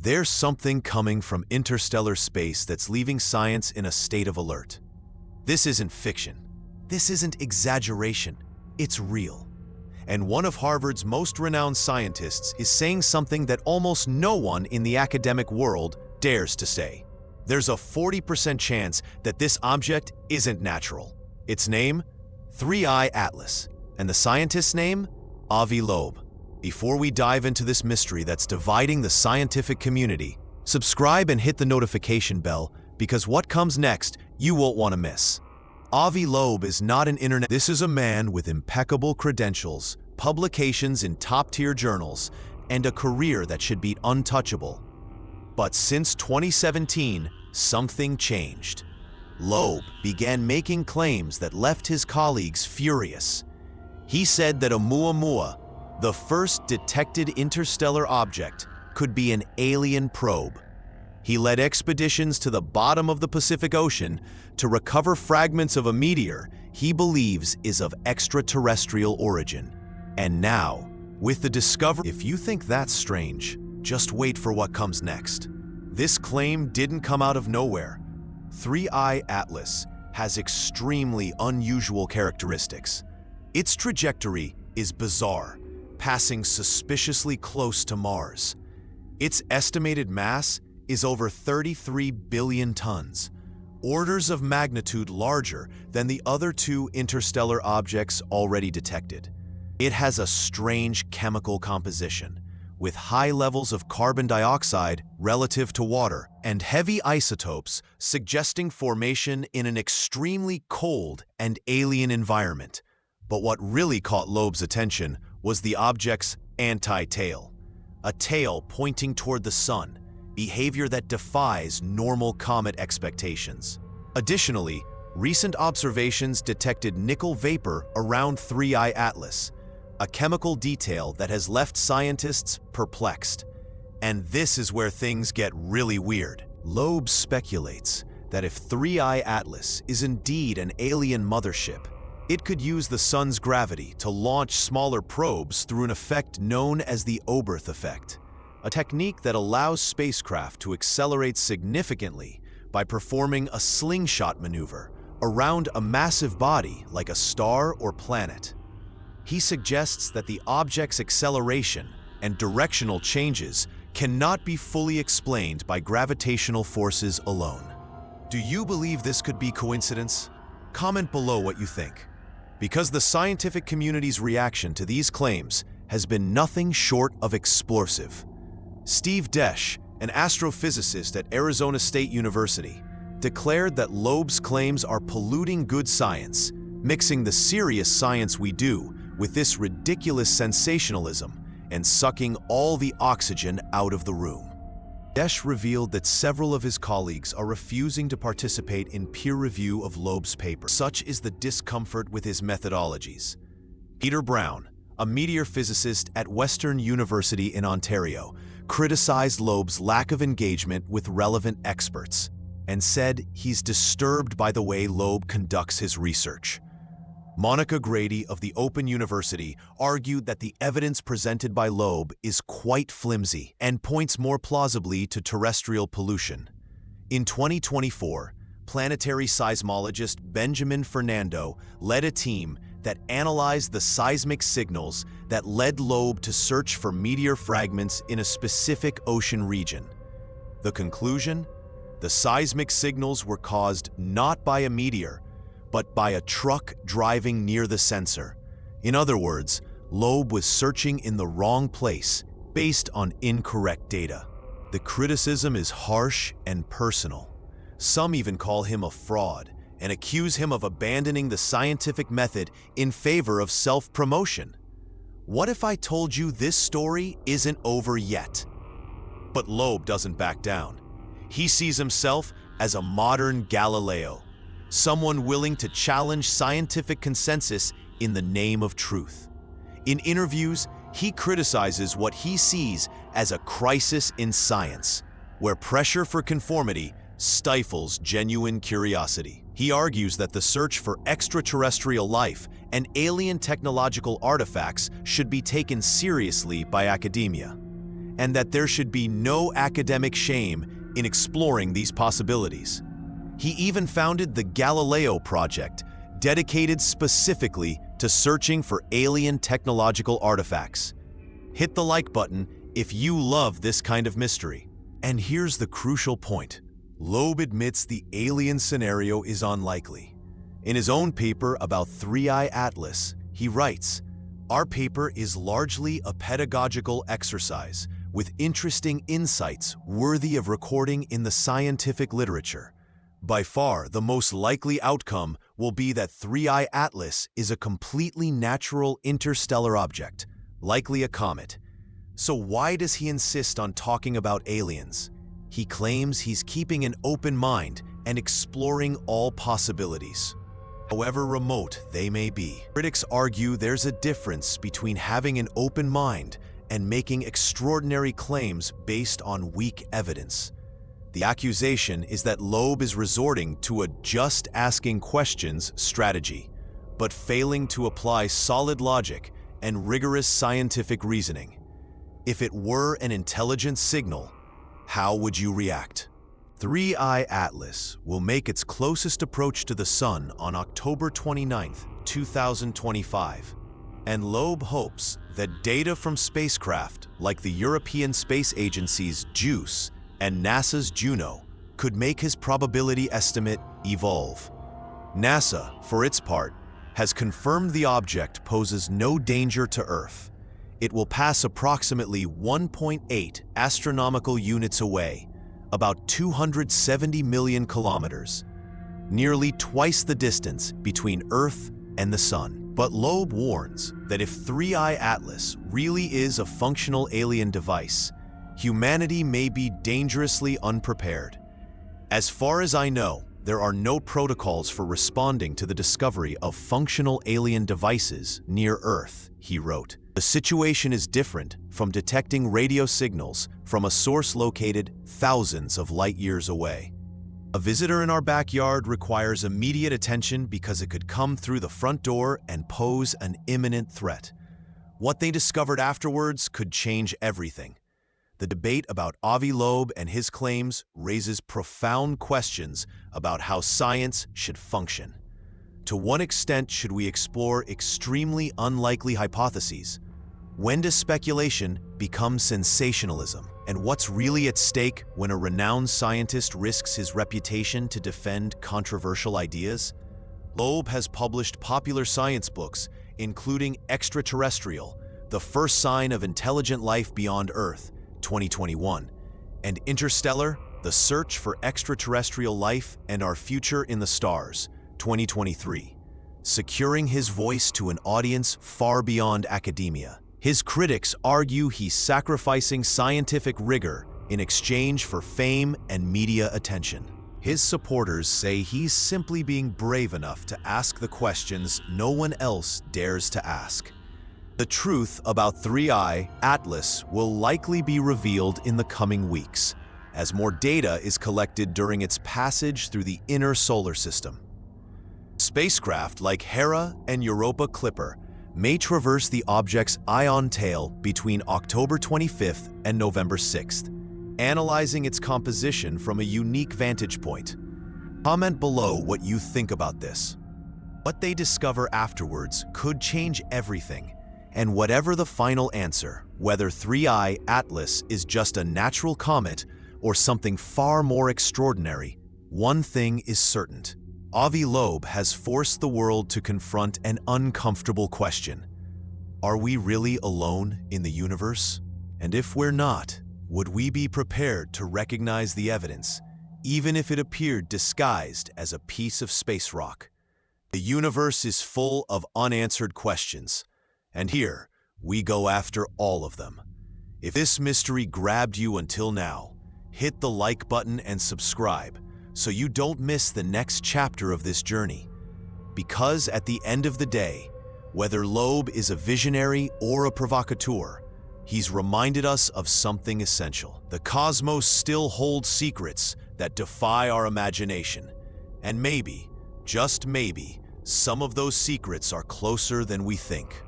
There's something coming from interstellar space that's leaving science in a state of alert. This isn't fiction. This isn't exaggeration. It's real. And one of Harvard's most renowned scientists is saying something that almost no one in the academic world dares to say. There's a 40% chance that this object isn't natural. Its name? 3I Atlas. And the scientist's name? Avi Loeb. Before we dive into this mystery that's dividing the scientific community, subscribe and hit the notification bell, because what comes next you won't want to miss. Avi Loeb is not an internet. This is a man with impeccable credentials, publications in top-tier journals, and a career that should be untouchable. But since 2017, something changed. Loeb began making claims that left his colleagues furious. He said that Oumuamua, the first detected interstellar object, could be an alien probe. He led expeditions to the bottom of the Pacific Ocean to recover fragments of a meteor he believes is of extraterrestrial origin. And now, with the discovery— If you think that's strange, just wait for what comes next. This claim didn't come out of nowhere. 3I Atlas has extremely unusual characteristics. Its trajectory is bizarre, passing suspiciously close to Mars. Its estimated mass is over 33 billion tons, orders of magnitude larger than the other two interstellar objects already detected. It has a strange chemical composition, with high levels of carbon dioxide relative to water and heavy isotopes suggesting formation in an extremely cold and alien environment. But what really caught Loeb's attention was the object's anti-tail, a tail pointing toward the sun, behavior that defies normal comet expectations. Additionally, recent observations detected nickel vapor around 3I Atlas, a chemical detail that has left scientists perplexed. And this is where things get really weird. Loeb speculates that if 3I Atlas is indeed an alien mothership, it could use the sun's gravity to launch smaller probes through an effect known as the Oberth effect, a technique that allows spacecraft to accelerate significantly by performing a slingshot maneuver around a massive body like a star or planet. He suggests that the object's acceleration and directional changes cannot be fully explained by gravitational forces alone. Do you believe this could be coincidence? Comment below what you think, because the scientific community's reaction to these claims has been nothing short of explosive. Steve Desch, an astrophysicist at Arizona State University, declared that Loeb's claims are polluting good science, mixing the serious science we do with this ridiculous sensationalism and sucking all the oxygen out of the room. Desch revealed that several of his colleagues are refusing to participate in peer review of Loeb's paper. Such is the discomfort with his methodologies. Peter Brown, a meteor physicist at Western University in Ontario, criticized Loeb's lack of engagement with relevant experts and said he's disturbed by the way Loeb conducts his research. Monica Grady of the Open University argued that the evidence presented by Loeb is quite flimsy and points more plausibly to terrestrial pollution. In 2024, planetary seismologist Benjamin Fernando led a team that analyzed the seismic signals that led Loeb to search for meteor fragments in a specific ocean region. The conclusion? The seismic signals were caused not by a meteor, but by a truck driving near the sensor. In other words, Loeb was searching in the wrong place based on incorrect data. The criticism is harsh and personal. Some even call him a fraud and accuse him of abandoning the scientific method in favor of self-promotion. What if I told you this story isn't over yet? But Loeb doesn't back down. He sees himself as a modern Galileo, someone willing to challenge scientific consensus in the name of truth. In interviews, he criticizes what he sees as a crisis in science, where pressure for conformity stifles genuine curiosity. He argues that the search for extraterrestrial life and alien technological artifacts should be taken seriously by academia. and that there should be no academic shame in exploring these possibilities. He even founded the Galileo Project, dedicated specifically to searching for alien technological artifacts. Hit the like button if you love this kind of mystery. And here's the crucial point. Loeb admits the alien scenario is unlikely. In his own paper about 3I Atlas, he writes, "Our paper is largely a pedagogical exercise with interesting insights worthy of recording in the scientific literature. By far, the most likely outcome will be that 3I Atlas is a completely natural interstellar object, likely a comet." So why does he insist on talking about aliens? He claims he's keeping an open mind and exploring all possibilities, however remote they may be. Critics argue there's a difference between having an open mind and making extraordinary claims based on weak evidence. The accusation is that Loeb is resorting to a just asking questions strategy, but failing to apply solid logic and rigorous scientific reasoning. If it were an intelligent signal, how would you react? 3I Atlas will make its closest approach to the Sun on October 29, 2025, and Loeb hopes that data from spacecraft like the European Space Agency's JUICE and NASA's Juno could make his probability estimate evolve. NASA, for its part, has confirmed the object poses no danger to Earth. It will pass approximately 1.8 astronomical units away, about 270 million kilometers, nearly twice the distance between Earth and the Sun. But Loeb warns that if 3I Atlas really is a functional alien device, humanity may be dangerously unprepared. As far as I know, there are no protocols for responding to the discovery of functional alien devices near Earth, he wrote. The situation is different from detecting radio signals from a source located thousands of light years away. A visitor in our backyard requires immediate attention because it could come through the front door and pose an imminent threat. What they discovered afterwards could change everything. The debate about Avi Loeb and his claims raises profound questions about how science should function. To what extent should we explore extremely unlikely hypotheses? When does speculation become sensationalism? And what's really at stake when a renowned scientist risks his reputation to defend controversial ideas? Loeb has published popular science books, including Extraterrestrial, The First Sign of Intelligent Life Beyond Earth, 2021, and Interstellar, The Search for Extraterrestrial Life and Our Future in the Stars, 2023, securing his voice to an audience far beyond academia. His critics argue he's sacrificing scientific rigor in exchange for fame and media attention. His supporters say he's simply being brave enough to ask the questions no one else dares to ask. The truth about 3I Atlas will likely be revealed in the coming weeks, as more data is collected during its passage through the inner solar system. Spacecraft like Hera and Europa Clipper may traverse the object's ion tail between October 25th and November 6th, analyzing its composition from a unique vantage point. Comment below what you think about this. What they discover afterwards could change everything. And whatever the final answer, whether 3I Atlas is just a natural comet or something far more extraordinary, one thing is certain. Avi Loeb has forced the world to confront an uncomfortable question. Are we really alone in the universe? And if we're not, would we be prepared to recognize the evidence, even if it appeared disguised as a piece of space rock? The universe is full of unanswered questions. And here, we go after all of them. If this mystery grabbed you until now, hit the like button and subscribe so you don't miss the next chapter of this journey. Because at the end of the day, whether Loeb is a visionary or a provocateur, he's reminded us of something essential. The cosmos still holds secrets that defy our imagination. And maybe, just maybe, some of those secrets are closer than we think.